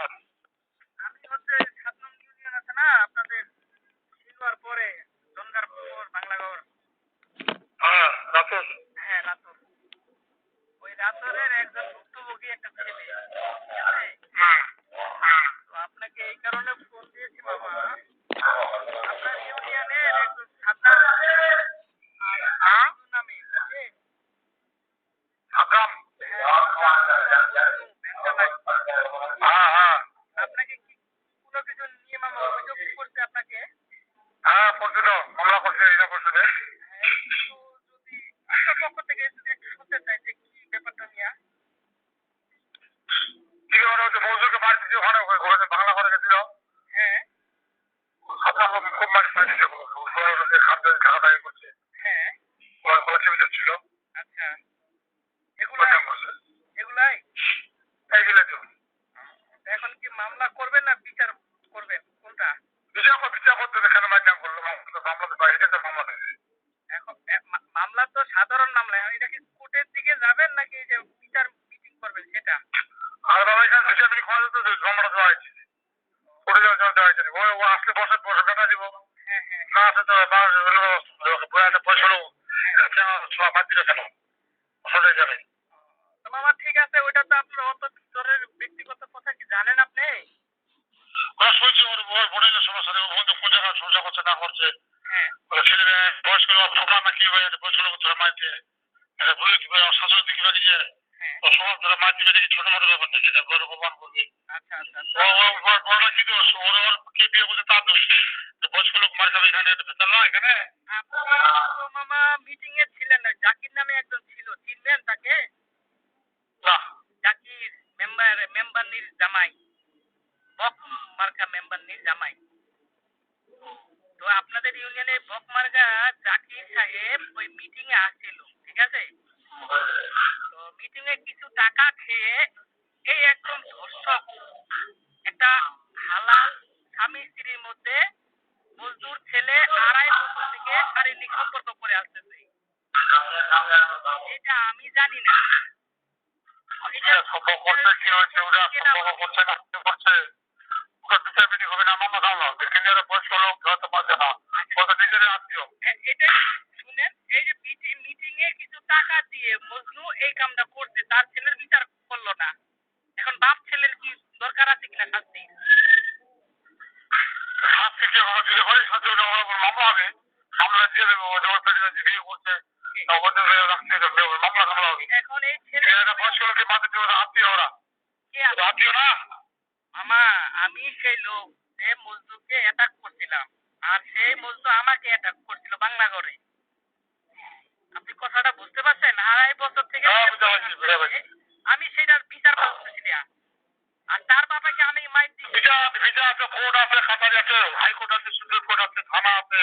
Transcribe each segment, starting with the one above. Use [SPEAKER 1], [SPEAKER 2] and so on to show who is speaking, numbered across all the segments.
[SPEAKER 1] আমি হচ্ছে ৭ নং ইউনিয়ন আছে না আপনাদের শিলুয়ার পরে জনগার পর বাংলাগড়।
[SPEAKER 2] হ্যাঁ, রাতুল।
[SPEAKER 1] হ্যাঁ, রাতুল। ওই রাতুলের একজন ভুক্তভোগী একটা ছেলে, ঠিক আছে? তো আপনাকে এই কারণে ফোন দিয়েছি মামা, আপনার ইউনিয়নের একজন সাদ্দাম আর মজনু নামে, বুঝলেন?
[SPEAKER 2] সাদ্দাম। হ্যাঁ, হ্যাঁ।
[SPEAKER 1] আপনাকে কি কোনো কিছু নিয়ে মামা অভিযোগ করছে আপনাকে?
[SPEAKER 2] হ্যাঁ, করছিল, মামলা করছে, এটা করছে রে।
[SPEAKER 1] হ্যাঁ, একটু যদি আপনার পক্ষ থেকে যদি একটু শুনতে চাই যে কি ব্যাপারটা নিয়ে।
[SPEAKER 2] কি করে হচ্ছে মজুরকে মার দিচ্ছে ওখানে ঘুরে বাংলা করে গেছিল।
[SPEAKER 1] হ্যাঁ
[SPEAKER 2] সাদ্দাম খুব মার দিচ্ছে, খাওয়া করছে।
[SPEAKER 1] হ্যাঁ
[SPEAKER 2] কলেজের ভিতর ছিল।
[SPEAKER 1] আচ্ছা, এগুলাই এগুলাই
[SPEAKER 2] এইগুলো তো
[SPEAKER 1] এখন কি মামলা করবেন না বিচার করবেন, কোনটা?
[SPEAKER 2] বিচার করতে কেন মাইজাম করলো? মামলা তো বাইরে থেকে মামলা নেই।
[SPEAKER 1] এখন মামলা তো সাধারণ মামলা, এখন এটা কি কোর্টের দিকে যাবেন নাকি এই যে বিচার মিটিং করবেন সেটা?
[SPEAKER 2] আর বাবা এখানে বিচার মিটিং করা যেত, মামলা দেওয়া হয়েছে, কোর্টে দেওয়া হয়েছে। ও আসলে বসে বসে কেন দিব?
[SPEAKER 1] হ্যাঁ হ্যাঁ
[SPEAKER 2] না আসে তো বয়ানে পয়সা হলো বাদ দিল কেন? আসলে জানে।
[SPEAKER 1] তো মামা ঠিক আছে, ওইটা তো আপনার অত ভিতরের ব্যক্তিগত কথা কি জানেন আপনি?
[SPEAKER 2] ওরা শুনছে ওর বোনের সমস্যা নেই, ও কোন জায়গায় সমস্যা করছে না করছে।
[SPEAKER 1] হ্যাঁ
[SPEAKER 2] ছেলে বয়স্ক ঠোকা না কি হয়ে পয়সা লোক ধরে মারছে, একটা বুড়ি শাশুড়ি দিকে বাড়িয়ে
[SPEAKER 1] হ্যাঁ
[SPEAKER 2] ও সমাজ ধরে মার দিবে দেখি, ছোট মোটো ব্যাপার নাকি, এটা বড় প্রমাণ করবে।
[SPEAKER 1] আচ্ছা আচ্ছা
[SPEAKER 2] বড়টা কি দোষ? ওর কে বিয়ে করছে তার দোষ। বয়স্ক লোক মার খাবে এখানে, ভেতর না এখানে।
[SPEAKER 1] আপনি তো মামা মিটিং এ ছিলেন না, জাকির নামে একজন ছিল, চিনবেন তাকে?
[SPEAKER 2] না
[SPEAKER 1] জাকির মেম্বার নির জামাই, বক মার্কা মেম্বার নির জামাই। তো আপনাদের ইউনিয়নে বক মার্কা জাকির সাহেব ওই মিটিং এ আসছিল, ঠিক আছে? তো মিটিং এ কিছু টাকা খেয়ে এই একদম ধর্ষক একটা হালাল স্বামী স্ত্রীর মধ্যে মজদুর ছেলে 2.5 বছর থেকে শারীরিক সম্পর্ক করে আসতেছে। এটা আমি জানি না।
[SPEAKER 2] সম্পর্ক করছে, কি হয়েছে ওরা সম্পর্ক করছে না করছে, ওটা বিচার মিটিং হবে না, মামলা দাও কিন্তু এরা বয়স্ক লোক হয়তো পারছে না, ওটা নিজেদের আত্মীয়।
[SPEAKER 1] এটা শুনেন, এই যে মিটিং এ কিছু টাকা দিয়ে মজনু এই কামটা করছে, তার ছেলের বিচার করলো না। এখন বাপ ছেলের কি দরকার আছে কিনা শাস্তি?
[SPEAKER 2] শাস্তি কি হবে? যদি হয় শাস্তি হলে মামলা হবে, মামলা দিয়ে দেবে। ওদের প্রেসিডেন্ট বিয়ে করছে ওদের রাখতে মামলা মামলা হবে।
[SPEAKER 1] এখন এই ছেলে
[SPEAKER 2] বয়স্ক লোককে মাঝে দিয়ে ওরা আত্মীয়, ওরা
[SPEAKER 1] কে আছে?
[SPEAKER 2] আত্মীয় না।
[SPEAKER 1] মামা, আমি সেই লোক যে মজদুরকে অ্যাটাক করছিলাম, আর সেই মজদুর আমাকে অ্যাটাক করছিল বাংলাগড়ে। আপনি কথাটা বুঝতে পারছেন? 2.5 বছর থেকে আমি সেটার বিচার করতেছি না, আর তার বাবাকে আমি মাইর দিচ্ছি।
[SPEAKER 2] বিচার আছে, কোর্ট আছে, কাছারি আছে, হাইকোর্ট আছে, সুপ্রিম কোর্ট আছে, থানা আছে,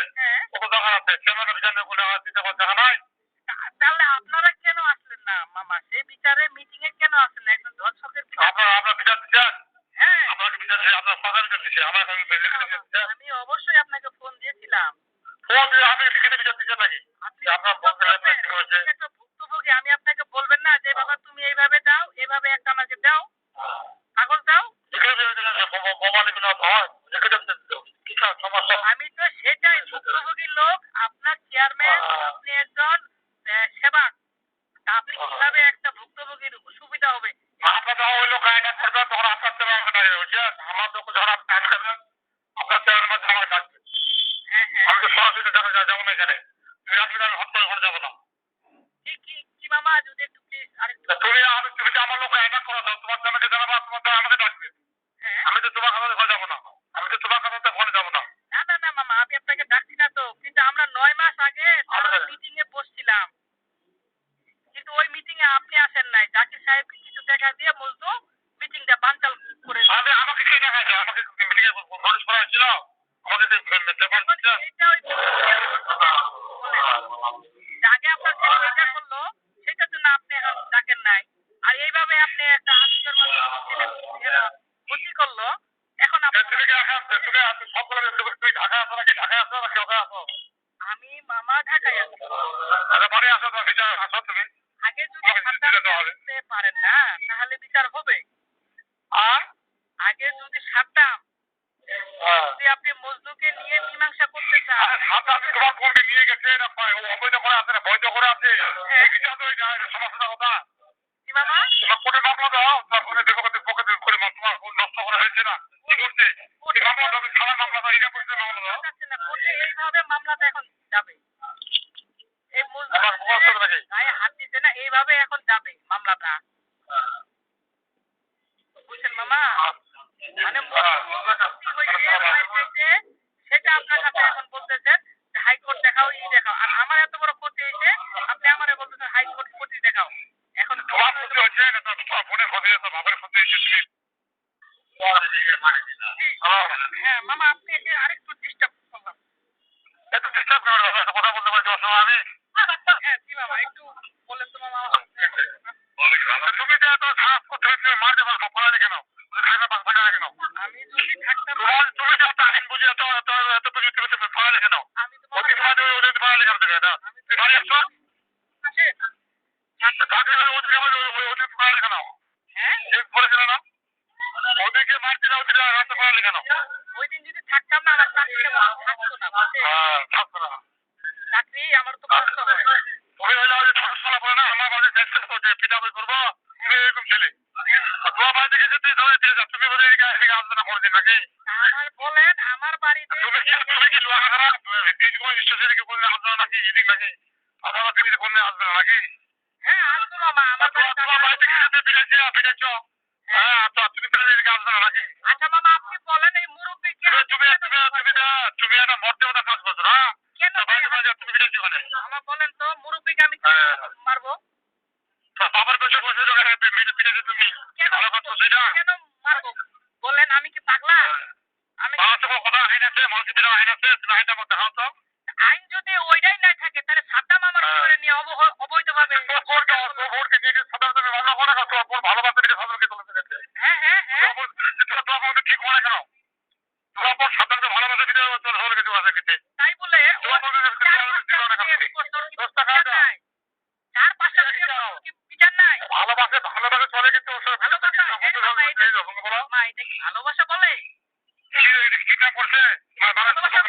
[SPEAKER 2] কত জায়গা আছে। কেমন বিচার নেই কোনো জায়গা নাই?
[SPEAKER 1] তাহলে আপনারা কেন আসলেন না মামা? সেই বিচারে মিটিং এ কেন আসলেন না? একজন ধর্ষকের বিচার
[SPEAKER 2] আপনার বিচার দিচ্ছেন?
[SPEAKER 1] হ্যাঁ,
[SPEAKER 2] আপনাকে বিচার দিচ্ছে, আপনার সরকার বিচার দিচ্ছে, আমার
[SPEAKER 1] আমি অবশ্যই আপনাকে ফোন দিয়েছিলাম।
[SPEAKER 2] ফোন দিয়ে আপনি লিখিত বিচার দিচ্ছেন নাকি?
[SPEAKER 1] আপনি
[SPEAKER 2] আপনার
[SPEAKER 1] একটা ভুক্তভোগী, আমি আপনাকে বলবেন না যে বাবা তুমি এইভাবে দাও, এইভাবে একটা আমাকে দাও, কাগজ দাও। আমি তো সেটাই, ভুক্তভোগীর লোক আপনার চেয়ারম্যান, আপনি একজন সেবক, তা আপনি কিভাবে একটা ভুক্তভোগীর সুবিধা হবে?
[SPEAKER 2] আপনার ওই লোক আইন করবে, তখন আপনার আমার লোক যখন আপনি আইন করবেন, আপনার চেয়ারম্যান আমার কাটবে।
[SPEAKER 1] হ্যাঁ হ্যাঁ,
[SPEAKER 2] আমি তো সরাসরি যাবো না এখানে, তুমি আসলে আমি হত্যা করে যাবো না।
[SPEAKER 1] কি মামা, যদি একটু প্লিজ আরেকটু।
[SPEAKER 2] তুমি আমার লোক আইন করা দাও, তোমার আমাকে জানাবো, তোমার আমাকে ডাকবে। আমি তো তোমার কাছে ঘরে যাবো না, আমি তো তোমার কাছে ঘরে যাবো না।
[SPEAKER 1] না না না মামা, আমি আপনাকে ডাকছি না তো, কিন্তু আমরা 9 মাস আগে মিটিং এ বসছিলাম, কিন্তু ওই মিটিং এ আপনি আসেন নাই। জাকির সাহেবকে কিছু টাকা দিয়ে বলতো মিটিংটা বানচাল করে।
[SPEAKER 2] আমাকে কে টাকা দেয়? আমাকে মিটিং এ নোটিশ করা হয়েছিল, আমাকে
[SPEAKER 1] আগে আপনার ছেলে এটা করলো, সেটার জন্য আপনি ডাকেন নাই। আর এইভাবে আপনি একটা আত্মীয়র ছেলে ক্ষতি করলো, এখন আমি মামা ঢাকায় আছি। আগে যদি করতে পারেন না, তাহলে বিচার হবে। আগে
[SPEAKER 2] করে আপনি বিচার তো সমস্যার কথা
[SPEAKER 1] কি মামা
[SPEAKER 2] তোমার কোর্টে মামলা দাও তারপরে পক্ষে করে তোমার নষ্ট করা হয়েছে না কি করছে মামলা দাও থানা মামলা দাও এটা করছে মামলা দাও
[SPEAKER 1] এইভাবে মামলাটা এখন যাবে এই
[SPEAKER 2] আমার মুখস্থ নাকি
[SPEAKER 1] গায়ে হাত দিতে না এইভাবে এখন যাবে মামলাটা বুঝছেন মামা মানে সেটা আপনার কাছে এখন বলতেছেন যে হাইকোর্ট দেখাও দেখাও আর আমার এত বড় ক্ষতি হয়েছে আপনি আমারে বলতেছেন হাইকোর্ট ক্ষতি দেখাও এখন
[SPEAKER 2] তোমার ক্ষতি হচ্ছে না তোমার বোনের ক্ষতি হয়েছে বাবার ক্ষতি হয়েছে
[SPEAKER 1] হ্যাঁ মামা আপনি আরেকটু ডিস্টার্ব করলাম
[SPEAKER 2] এত ডিস্টার্ব করার কথা বলতে পারছি আমি
[SPEAKER 1] হ্যাঁ জি মামা একটু বলেন তো মামা
[SPEAKER 2] তুমি যে এত সাহস করতে হয়েছে মার দেবা পালালে কেন কেন
[SPEAKER 1] আমি যদি থাকতাম
[SPEAKER 2] তুমি যে এত আইন বুঝে এত প্রযুক্তি করতে পালালে কেন
[SPEAKER 1] আমি তো
[SPEAKER 2] ওকে ওদের পালালে কেন থেকে তুই বাড়ি আসছো ওদের পালালে কেন
[SPEAKER 1] হ্যাঁ
[SPEAKER 2] বলেছিল না ওদেরকে মারতে না ওদের রাস্তা পালালে কেন
[SPEAKER 1] ওই দিন যদি থাকতাম না আমার চাকরিটা থাকতো না
[SPEAKER 2] থাকতো না
[SPEAKER 1] চাকরি আমার তো কষ্ট হয়
[SPEAKER 2] তুমি হলে সমস্যা পড়ে না আমার বাড়ির চেষ্টা করছে পিতাবি করবো তুমি এরকম ছেলে তোমার বাড়িতে গেছে তুই ধরে দিয়ে যাও তুমি বলে এদিকে আসবে না কোনদিন নাকি
[SPEAKER 1] আমার বলেন আমার বাড়িতে
[SPEAKER 2] তুমি কি লোহা খারাপ স্টেশনে কোনদিন আসবে না নাকি এদিক নাকি আমার তুমি কোনদিন আসবে না নাকি
[SPEAKER 1] হ্যাঁ আসবো মামা আমার
[SPEAKER 2] তোমার বাড়িতে গেছে বিড়েছ হ্যাঁ তো তুমি এদিকে আসবে না নাকি
[SPEAKER 1] আচ্ছা মামা আপনি বলেন এই মুরব্বীকে
[SPEAKER 2] তুমি একটা মর্যাদা কাজ করছো না
[SPEAKER 1] কেন
[SPEAKER 2] তুমি বিড়েছ ওখানে
[SPEAKER 1] মামা বলেন তো মুরব্বীকে আমি মারবো
[SPEAKER 2] বাবার কাছে বসে বিড়েছে তুমি ভালো করছো সেটা
[SPEAKER 1] কেন মারবো বলেন আমি কি পাগলা আমি
[SPEAKER 2] কথা আইন আছে মানুষের আইন আছে তুমি আইনটা মধ্যে দেখাও তো
[SPEAKER 1] আইন যদি ওইটাই না থাকে তাহলে সাদ্দাম আমার করে নিয়ে অবৈধভাবে হ্যাঁ হ্যাঁ হ্যাঁ
[SPEAKER 2] ঠিক মনে কেন তোমার সাধারণত ভালোবাসা দিতে
[SPEAKER 1] তাই বলে চার পাঁচটা বিচার নাই
[SPEAKER 2] ভালোবাসে চলে কিন্তু
[SPEAKER 1] মা এটা কি ভালোবাসা বলে
[SPEAKER 2] কিডন্যাপ করছে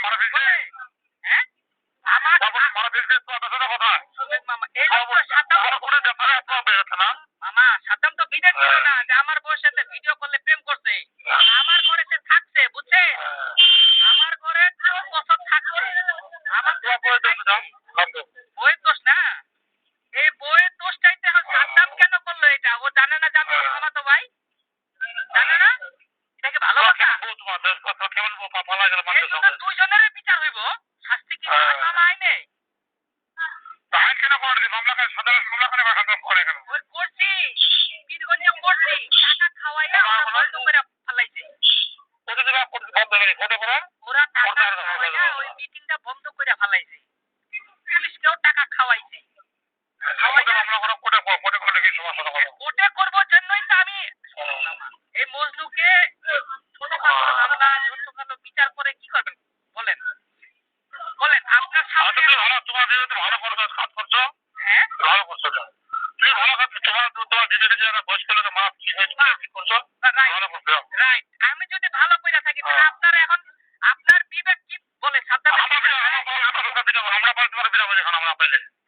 [SPEAKER 2] মারা ফেলছে
[SPEAKER 1] হ্যাঁ আমার
[SPEAKER 2] মারা ফেলছে কথা
[SPEAKER 1] মামা এই মামা সাদ্দাম তো ভিডিও ছিল না যে আমার বউয়ের সাথে ভিডিও করলে প্রেম করছে আমার ঘরে সে থাকছে বুঝছে আমার ঘরে 4 বছর থাকছে আমার বউয়ের দোষ না এই বউয়ের দোষ চাইতে এখন সাদ্দাম কেন করলো এটা ও জানে না জানো মামা তো ভাই জানে না এটাকে ভালোবাসা দুইজনের বিচার হইব শাস্তি কি মামা আইনে করছি বীরগঞ্জে করছি টাকা খাওয়াইয়া ওরা বন্ধ করে ফালাইছে ওরা টাকা খাওয়াইয়া ওই মিটিংটা বন্ধ করে ফালাইছে পুলিশকেও টাকা খাওয়াইছে কোটে করবো জন্যই তো আমি এই মজনুকে ছোটখাটো মামলা ছোটখাটো বিচার করে কি করবেন বলেন বলেন আপনার সামনে
[SPEAKER 2] ভালো করছো
[SPEAKER 1] হ্যাঁ
[SPEAKER 2] ভালো করছো তুমি ভালো করছো তোমার বিবেকে যারা বয়স্ক লোক মা ঠিক করছো ভালো করছো
[SPEAKER 1] রাইট আমি যদি ভালো কইরা থাকি তাহলে আপনার এখন আপনার বিবেক কি বলে সাদ্দামের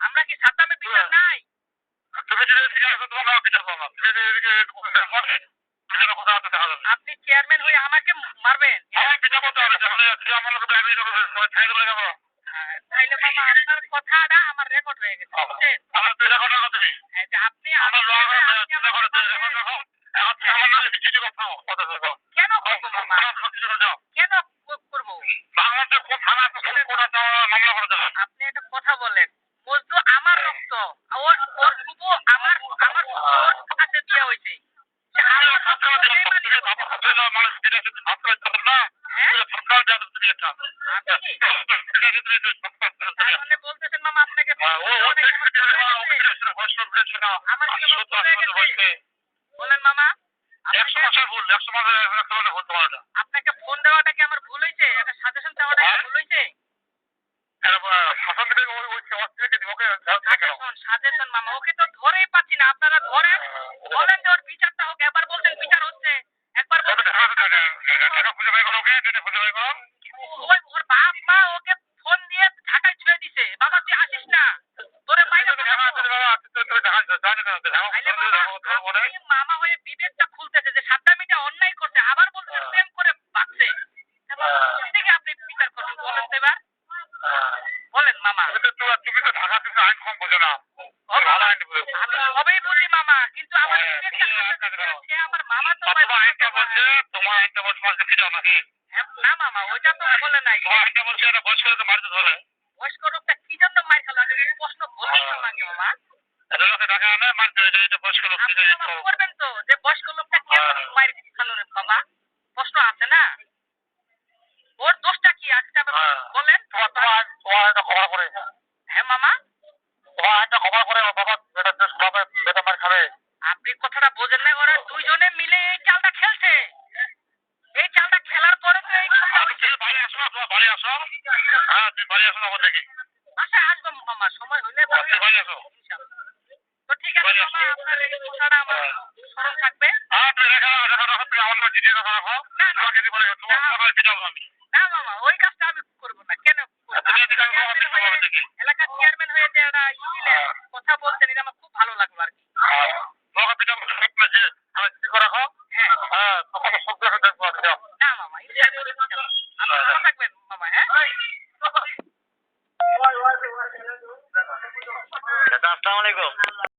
[SPEAKER 1] আমরা কি সাদ্দামের বিচার নাই
[SPEAKER 2] তুমি
[SPEAKER 1] আপনি চেয়ারম্যান হয়ে আমাকে মারবেন তাইলে মামা আপনার কথাটা আমার রেকর্ড হয়ে গেছে বুঝছেন যে আপনি কেন করবো মামা কেন করবো আপনি একটা কথা বলেন মজনু আমার রক্ত ওর বুবু আমার কাছে বিয়ে হয়েছে বলতেছেন মামা আপনাকে বলেন মামা আপনাকে ফোন দেওয়াটা কি আমার ভুল হয়েছে একটা সাজেশন দেওয়াটা কি ভুল হয়েছে সাজেশন মামা ওকে তো ধরেই পাচ্ছি না আপনারা ধরেন বলেন যে ওর বিচারটা হোক একবার বলছেন বিচার হচ্ছে একবার ওর বাপ মা ওকে ফোন দিয়ে ঢাকায় ছুঁয়ে দিছে বাবা তুই আসিস না তোরে বাইরে
[SPEAKER 2] একটা বয়স মারতে ফিরাও নাকি?
[SPEAKER 1] না মামা, ওইটা তো বলে নাই।
[SPEAKER 2] একটা বলছে একটা বয়স্ক লোককে মারতে ধরে।
[SPEAKER 1] বয়স্ক লোকটা কি জন্য মার খেলো আগে প্রশ্ন বলবেন তো আমাকে মামা।
[SPEAKER 2] এটা লোকে টাকা আনে মারতে, এটা বয়স্ক লোক।
[SPEAKER 1] আপনি মামা করবেন তো যে বয়স্ক লোকটা কেন মার খালো রে বাবা, প্রশ্ন আছে না, ওর দোষটা কি আজকে বলেন।
[SPEAKER 2] তোমার একটা খবর করে।
[SPEAKER 1] হ্যাঁ মামা,
[SPEAKER 2] তোমার একটা খবর করে বাবা, বেটা দেশ খাবে, বেটা মার খাবে।
[SPEAKER 1] আপনি কথাটা বোঝেন না, ওরা দুইজনে মিলে এই চালটা খেলছে। এই চালটা খেলার পরে তো এই
[SPEAKER 2] তুমি বাড়ি আসো, তোমার বাড়ি আসো। হ্যাঁ তুমি বাড়ি আসো আমার দেখি।
[SPEAKER 1] আচ্ছা আসবো মামা, সময় হইলে
[SPEAKER 2] তুমি বাড়ি আসো।
[SPEAKER 1] তো ঠিক আছে মামা, আপনার এই কথাটা আমার স্মরণ থাকবে।
[SPEAKER 2] হ্যাঁ তুমি রেখে রাখো, তুমি আমার নামে জিডিও রাখো। তোমাকে দিব না, তোমার পিটাবো আমি।
[SPEAKER 1] না মামা, ওই কাজটা আমি করবো না। কেন এলাকার চেয়ারম্যান হয়ে যে একটা কথা বলছেন, এটা আমার খুব ভালো লাগলো আর কি।
[SPEAKER 2] তোমাকে পিটাবো যে আমি জিডিও রাখো। হ্যাঁ তোমাকে সব দেখে দেখবো।
[SPEAKER 1] না মামা, ইনশাআল্লাহ। আপনি ভালো থাকবেন।